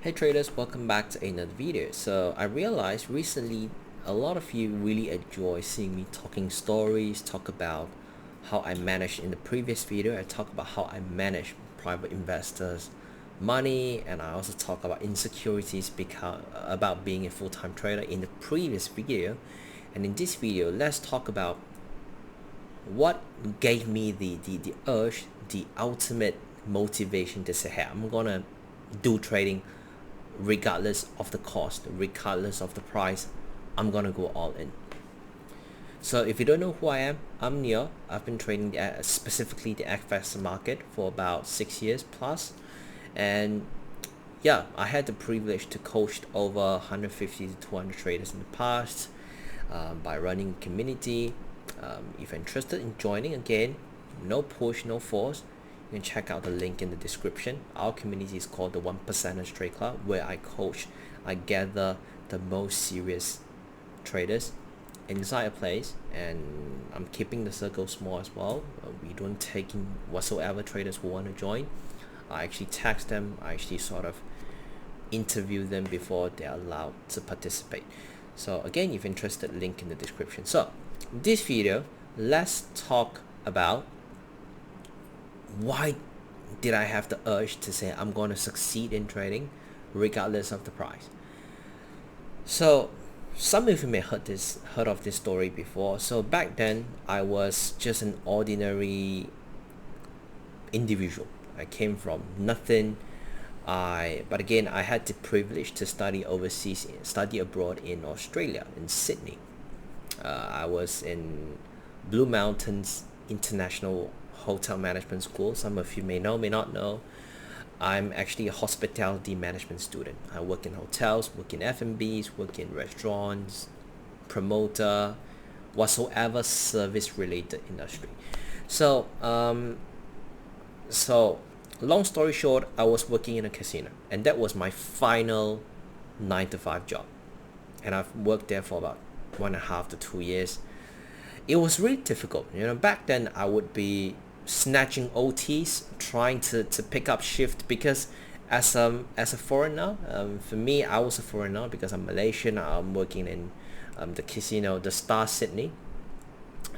Hey traders, welcome back to another video. So I realized recently a lot of you really enjoy seeing me talking stories, talk about how I managed in the previous video. I talk about how I manage private investors money, and I also talk about insecurities about being a full-time trader in the previous video. And in this video, let's talk about what gave me the urge, the ultimate motivation to say, hey, I'm gonna do trading regardless of the cost, regardless of the price. I'm gonna go all in. So if you don't know who I am, I'm Neil. I've been trading specifically the FX market for about 6 years plus, and yeah, I had the privilege to coach over 150 to 200 traders in the past by running a community. If you're interested in joining, again, no push, no force, you can check out the link in the description. Our community is called the 1%ers Trade Club, where I gather the most serious traders inside a place, and I'm keeping the circle small as well. We don't take in whatsoever traders who want to join. I actually text them, I actually sort of interview them before they're allowed to participate. So again, if you're interested, link in the description. So this video, let's talk about why did I have the urge to say I'm going to succeed in trading regardless of the price. So some of you may heard of this story before. So back then I was just an ordinary individual. I came from nothing. But again, I had the privilege to study overseas, study abroad in Australia, in Sydney. I was in Blue Mountains International Hotel Management School. Some of you may know, may not know. I'm actually a hospitality management student. I work in hotels, work in F&Bs, work in restaurants, promoter, whatsoever service related industry. So long story short, I was working in a casino, and that was my final 9 to 5 job, and I've worked there for about 1.5 to 2 years. It was really difficult. Back then I would be snatching OTs, trying to pick up shift, because as a foreigner, for me, I was a foreigner because I'm Malaysian. I'm working in the casino, the Star Sydney.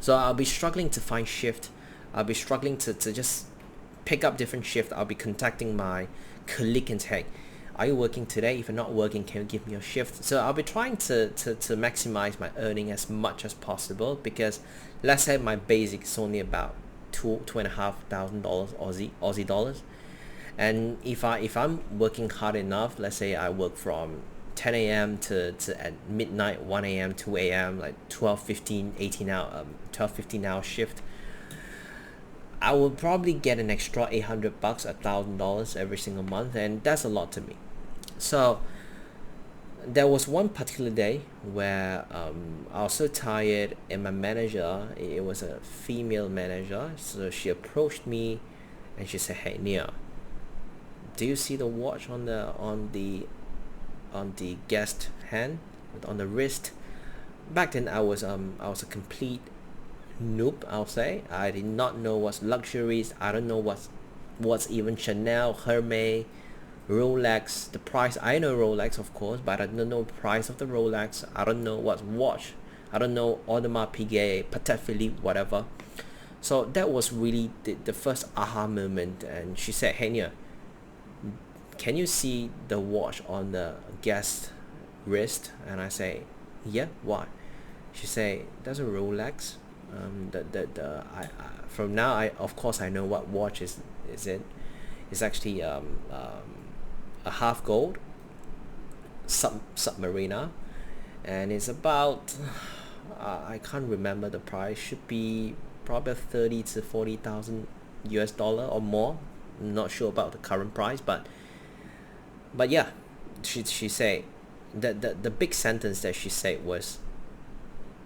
So I'll be struggling to find shift. I'll be struggling to just pick up different shift. I'll be contacting my colleague and say, are you working today? If you're not working, can you give me a shift? So I'll be trying to maximize my earning as much as possible, because let's say my basic is only about $2,500 Aussie dollars, and if I'm working hard enough, let's say I work from 10 a.m. to at midnight, 1 a.m. 2 a.m., like 12-15 hour shift, I will probably get an extra $800, $1,000 every single month, and that's a lot to me. So there was one particular day where I was so tired, and my manager, it was a female manager, so she approached me and she said, hey Nia, do you see the watch on the guest hand, on the wrist? Back then I was a complete noob, I'll say. I did not know what's luxuries. I don't know what's even Chanel, Hermes, Rolex, the price. I know Rolex, of course, but I don't know the price of the Rolex. I don't know what's watch. I don't know Audemars Piguet, Patek Philippe, whatever. So that was really the first aha moment. And she said, hey Nia, can you see the watch on the guest wrist? And I say, yeah, why? She say, that's a Rolex. From now, of course I know what watch is it. It's actually a half gold Submariner, and it's about I can't remember the price. Should be probably 30 to 40,000 US dollar or more. I'm not sure about the current price, but yeah, she said that the big sentence that she said was,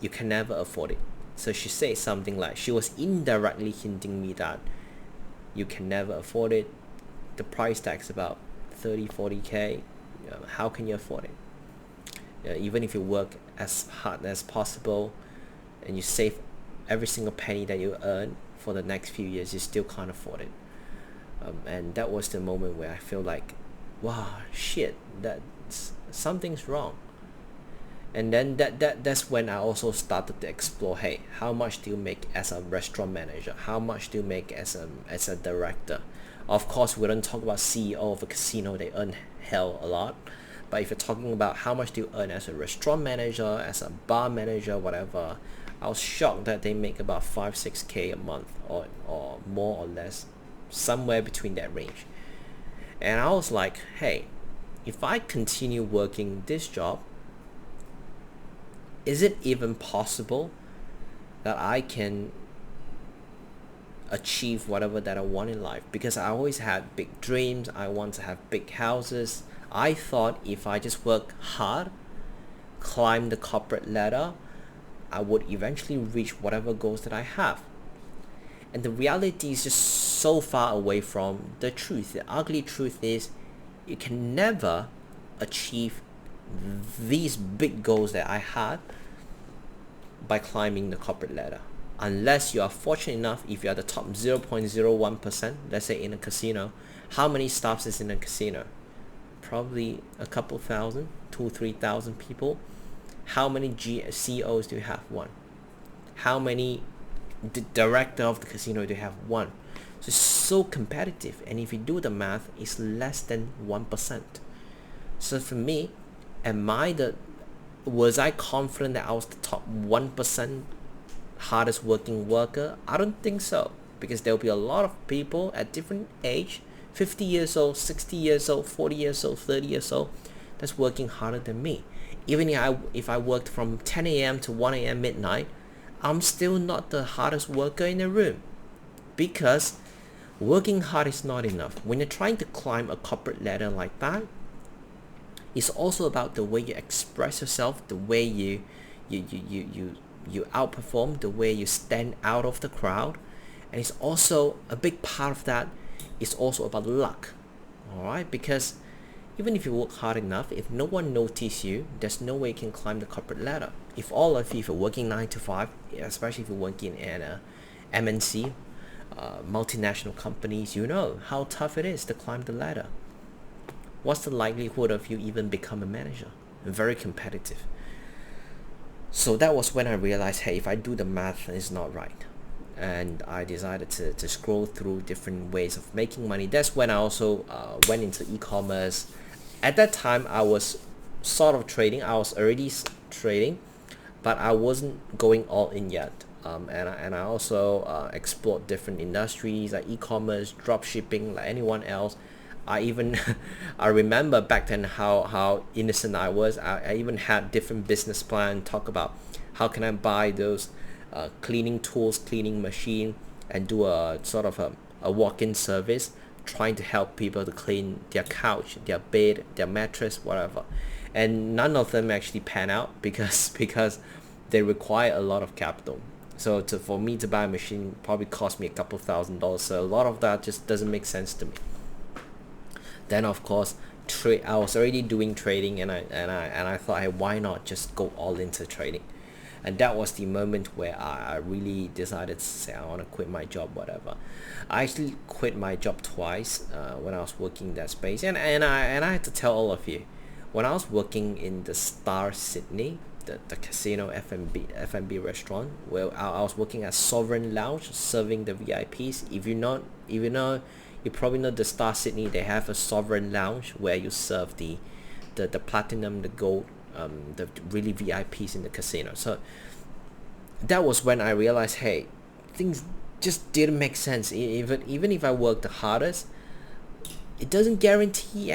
you can never afford it. So she said something like, she was indirectly hinting me that you can never afford it. The price tag's about 30-40K. How can you afford it? Even if you work as hard as possible and you save every single penny that you earn for the next few years, you still can't afford it. And that was the moment where I feel like, wow, shit, something's wrong. And then that's when I also started to explore, hey, how much do you make as a restaurant manager? How much do you make as a director? Of course, we don't talk about CEO of a casino, they earn hell a lot. But if you're talking about how much do you earn as a restaurant manager, as a bar manager, whatever, I was shocked that they make about 5-6K a month, or more or less, somewhere between that range. And I was like, hey, if I continue working this job, is it even possible that I can achieve whatever that I want in life? Because I always had big dreams. I want to have big houses. I thought if I just work hard, climb the corporate ladder, I would eventually reach whatever goals that I have. And the reality is just so far away from the truth. The ugly truth is you can never achieve these big goals that I had by climbing the corporate ladder, unless you are fortunate enough. If you are the top 0.01%, let's say in a casino, how many staffs is in a casino? Probably a couple thousand, 2-3,000 people. How many CEOs do you have? One. How many director of the casino do you have? One. So it's so competitive, and if you do the math, it's less than 1%. So for me, was I confident that I was the top 1% hardest working worker? I don't think so, because there'll be a lot of people at different age, 50 years old, 60 years old, 40 years old, 30 years old, that's working harder than me. Even if I worked from 10 a.m. to 1 a.m. midnight, I'm still not the hardest worker in the room, because working hard is not enough. When you're trying to climb a corporate ladder like that, it's also about the way you express yourself, the way you outperform, the way you stand out of the crowd. And it's also a big part of that is also about luck. Alright, because even if you work hard enough, if no one notices you, there's no way you can climb the corporate ladder. If all of you, if you're working 9 to 5, especially if you're working at a MNC, multinational companies, you know how tough it is to climb the ladder. What's the likelihood of you even become a manager? Very competitive. So that was when I realized, hey, if I do the math, it's not right. And I decided to scroll through different ways of making money. That's when I also went into e-commerce. At that time, I was sort of trading. I was already trading, but I wasn't going all in yet. And I also explored different industries like e-commerce, drop shipping, like anyone else. I even I remember back then how innocent I was. I even had different business plan, talk about how can I buy those cleaning tools, cleaning machine, and do a sort of a walk-in service, trying to help people to clean their couch, their bed, their mattress, whatever. And none of them actually pan out because they require a lot of capital. So for me to buy a machine probably cost me a couple $1,000. So a lot of that just doesn't make sense to me. Then of course, I was already doing trading, and I thought, hey, why not just go all into trading? And that was the moment where I really decided to say I want to quit my job, whatever. I actually quit my job twice when I was working in that space, and I had to tell all of you, when I was working in the Star Sydney, the casino F&B restaurant, where I was working at Sovereign Lounge, serving the VIPs. If you know, you probably know the Star Sydney. They have a Sovereign Lounge where you serve the platinum, the gold, the really VIPs in the casino. So that was when I realized, hey, things just didn't make sense. Even if I work the hardest, it doesn't guarantee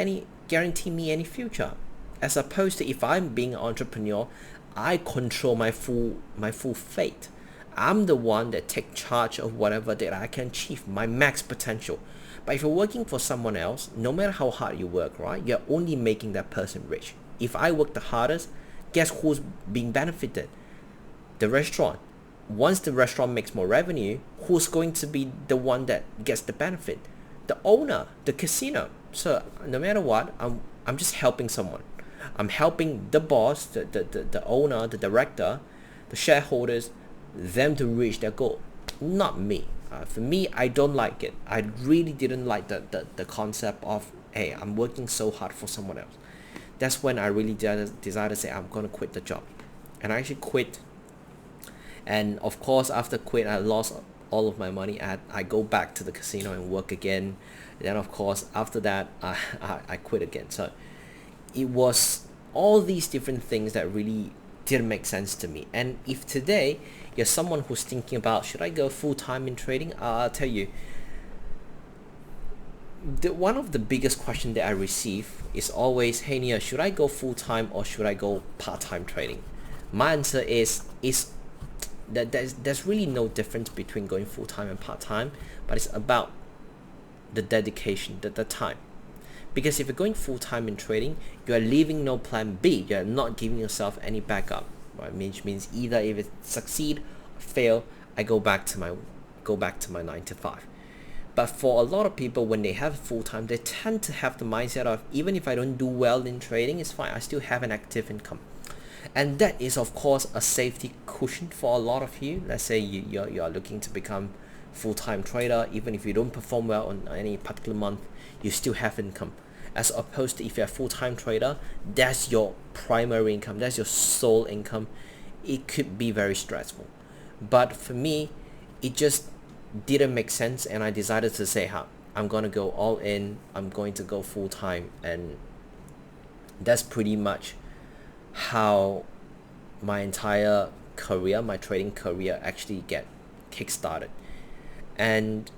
me any future. As opposed to if I'm being an entrepreneur, I control my full fate. I'm the one that take charge of whatever that I can achieve, my max potential. But if you're working for someone else, no matter how hard you work, right, you're only making that person rich. If I work the hardest, guess who's being benefited? The restaurant. Once the restaurant makes more revenue, who's going to be the one that gets the benefit? The owner, the casino. So no matter what, I'm just helping someone. I'm helping the boss, the owner, the director, the shareholders, them to reach their goal, not me. For me, I don't like it. I really didn't like the concept of, hey, I'm working so hard for someone else. that's when I really decided to say I'm gonna quit the job. And I actually quit. And of course, after quit, I lost all of my money. I go back to the casino and work again. And then of course, after that, I quit again. So it was all these different things that really didn't make sense to me. And if today you're someone who's thinking about, should I go full-time in trading? I'll tell you, one of the biggest questions that I receive is always, hey Nia, should I go full-time or should I go part-time trading? My answer is that there's really no difference between going full-time and part-time, but it's about the dedication, the time. Because if you're going full-time in trading, you are leaving no plan B. You're not giving yourself any backup, right? Which means either if it succeed or fail, I go back to my 9 to 5. But for a lot of people, when they have full-time, they tend to have the mindset of, even if I don't do well in trading, it's fine, I still have an active income. And that is of course a safety cushion for a lot of you. Let's say you're looking to become full-time trader. Even if you don't perform well on any particular month, you still have income. As opposed to if you're a full-time trader, that's your primary income, that's your sole income. It could be very stressful. But for me, it just didn't make sense, and I decided to say, I'm gonna go all in, I'm going to go full-time. And that's pretty much how my entire career, my trading career, actually get kick-started. And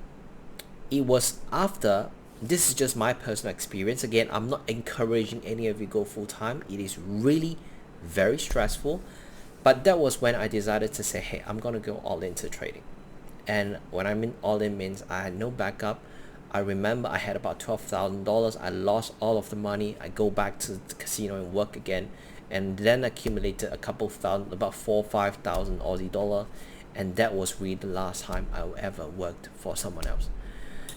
it was after, this is just my personal experience. Again, I'm not encouraging any of you go full-time. It is really very stressful. But that was when I decided to say, hey, I'm gonna go all into trading. And when I mean all in means I had no backup. I remember I had about $12,000. I lost all of the money. I go back to the casino and work again, and then accumulated a couple thousand, about 4,000 or 5,000 Aussie dollar. And that was really the last time I ever worked for someone else.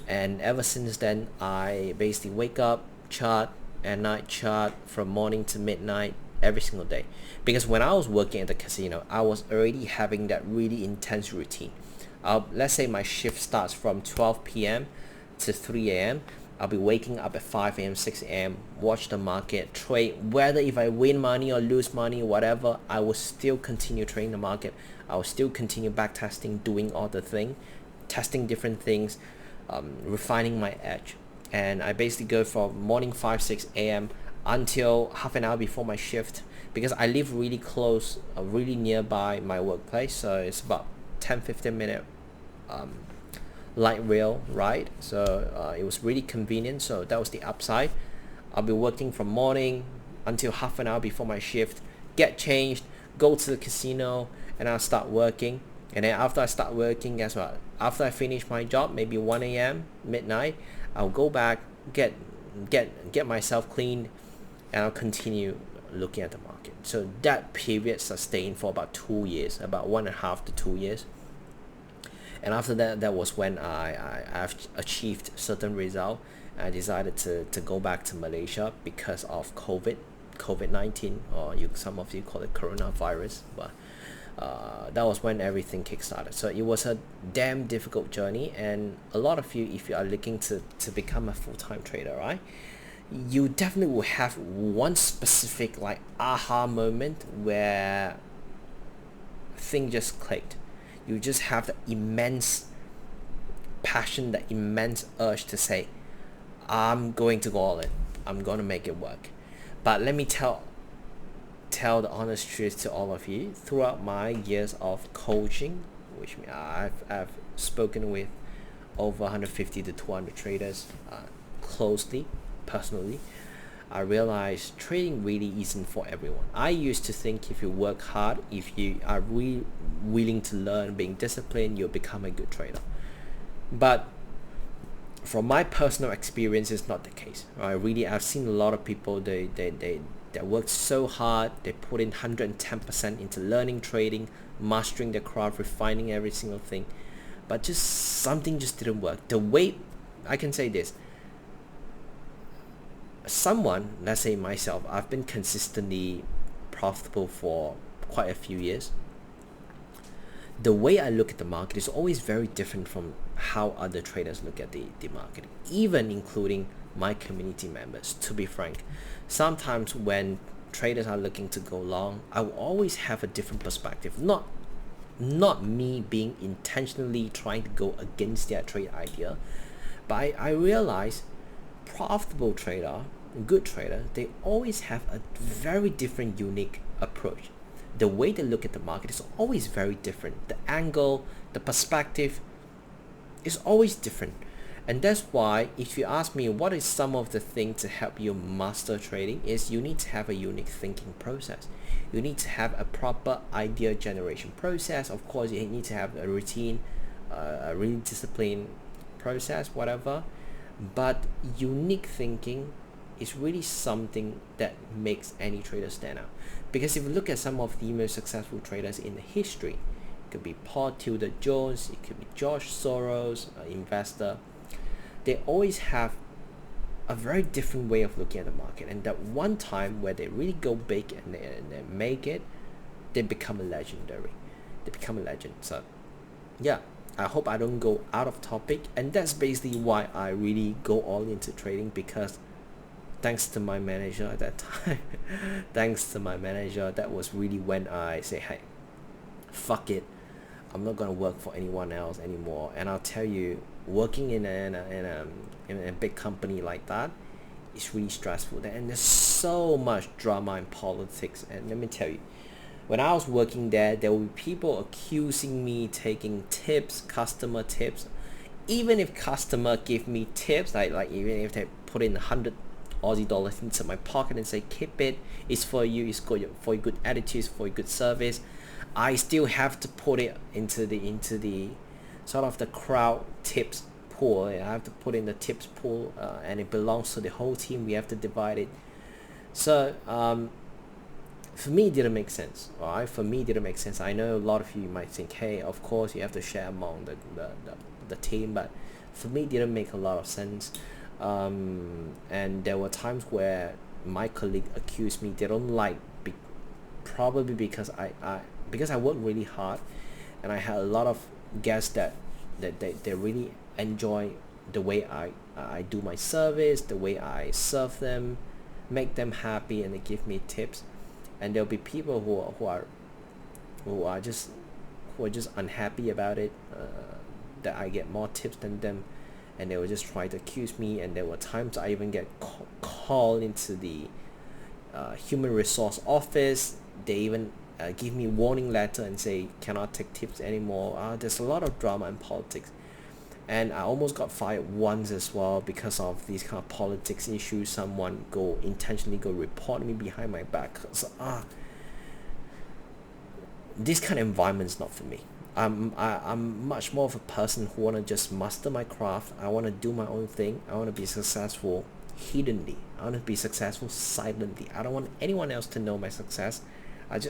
And ever since then, I basically wake up, chart, at night chart, from morning to midnight, every single day. Because when I was working at the casino, I was already having that really intense routine. Let's say my shift starts from 12 p.m. to 3 a.m. I'll be waking up at 5 a.m., 6 a.m., watch the market, trade. Whether if I win money or lose money, whatever, I will still continue trading the market. I will still continue back testing, doing all the thing, testing different things, refining my edge. And I basically go from morning 5, 6 a.m. until half an hour before my shift, because I live really close, really nearby my workplace. So it's about 10-15 minute light rail ride. So it was really convenient. So that was the upside. I'll be working from morning until half an hour before my shift, get changed, go to the casino, and I'll start working. And then after I start working, guess what? After I finish my job, maybe 1 a.m., midnight, I'll go back, get myself cleaned, and I'll continue looking at the market. So that period sustained for about 2 years, about 1.5 to 2 years. And after that, that was when I've achieved certain result. I decided to go back to Malaysia because of COVID-19, or some of you call it coronavirus. But that was when everything kickstarted. So it was a damn difficult journey, and a lot of you, if you are looking to become a full-time trader, right, you definitely will have one specific like aha moment where thing just clicked. You just have the immense passion, the immense urge to say, I'm going to go all in, I'm going to make it work. But let me tell the honest truth to all of you. Throughout my years of coaching, which I've spoken with over 150 to 200 traders closely, personally, I realized trading really isn't for everyone. I used to think if you work hard, if you are really willing to learn, being disciplined, you'll become a good trader. But from my personal experience, it's not the case. I've seen a lot of people, they work so hard, they put in 110% into learning trading, mastering their craft, refining every single thing, but just something just didn't work. The way I can say this, someone, let's say myself, I've been consistently profitable for quite a few years. The way I look at the market is always very different from how other traders look at the market, even including my community members, to be frank. Sometimes when traders are looking to go long, I will always have a different perspective. Not me being intentionally trying to go against their trade idea, but I realize profitable trader, good trader, they always have a very different, unique approach. The way they look at the market is always very different. The angle, the perspective is always different. And that's why if you ask me what is some of the things to help you master trading, is you need to have a unique thinking process. You need to have a proper idea generation process. Of course, you need to have a routine, a really disciplined process, whatever. But unique thinking is really something that makes any trader stand out. Because if you look at some of the most successful traders in the history, it could be Paul Tudor Jones, it could be George Soros, an investor. They always have a very different way of looking at the market, and that one time where they really go big and they make it, they become a legendary. They become a legend. So yeah, I hope I don't go out of topic, and that's basically why I really go all into trading, because thanks to my manager at that time thanks to my manager, that was really when I say, hey, fuck it, I'm not gonna work for anyone else anymore. And I'll tell you, working in a big company like that is really stressful, and there's so much drama and politics. And let me tell you, when I was working there would be people accusing me taking tips, customer tips. Even if customer give me tips, like even if they put in 100 Aussie dollars into my pocket and say, keep it, it's for you, it's good for your good attitudes, for your good service, I still have to put it into the sort of the crowd tips pool. I have to put in the tips pool, and it belongs to the whole team. We have to divide it. So for me, it didn't make sense. All right, for me, it didn't make sense. I know a lot of you might think, hey, of course you have to share among the team, but for me, it didn't make a lot of sense. And there were times where my colleague accused me they don't like, probably because I worked really hard, and I had a lot of guests that they really enjoy the way I do my service, the way I serve them, make them happy, and they give me tips. And there'll be people who are just unhappy about it, that I get more tips than them, and they will just try to accuse me. And there were times I even get called into the human resource office. They even give me warning letter and say cannot take tips anymore. There's a lot of drama and politics, and I almost got fired once as well because of these kind of politics issues. Someone intentionally report me behind my back. So this kind of environment is not for me. I'm much more of a person who want to just master my craft. I want to do my own thing. I want to be successful hiddenly. I want to be successful silently. I don't want anyone else to know my success.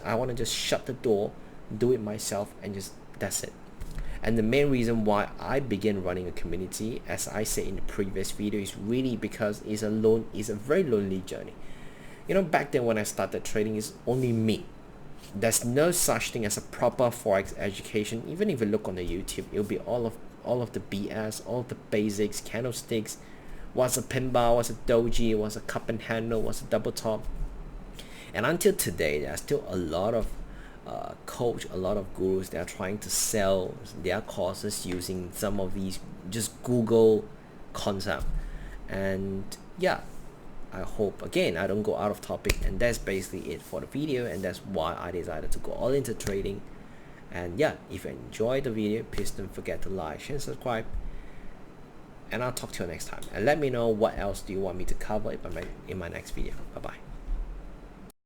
I want to just shut the door, do it myself, and just that's it. And the main reason why I began running a community, as I said in the previous video, is really because it's a very lonely journey. You know, back then when I started trading, it's only me. There's no such thing as a proper forex education. Even if you look on the YouTube, it'll be all of the BS, all of the basics, candlesticks, what's a pin bar, what's a doji, what's a cup and handle, what's a double top. And until today, there's still a lot of a lot of gurus that are trying to sell their courses using some of these just Google concept. And yeah, I hope again I don't go out of topic, and that's basically it for the video, and that's why I decided to go all into trading. And yeah, if you enjoyed the video, please don't forget to like, share, and subscribe, and I'll talk to you next time. And let me know what else do you want me to cover in my next video. Bye bye.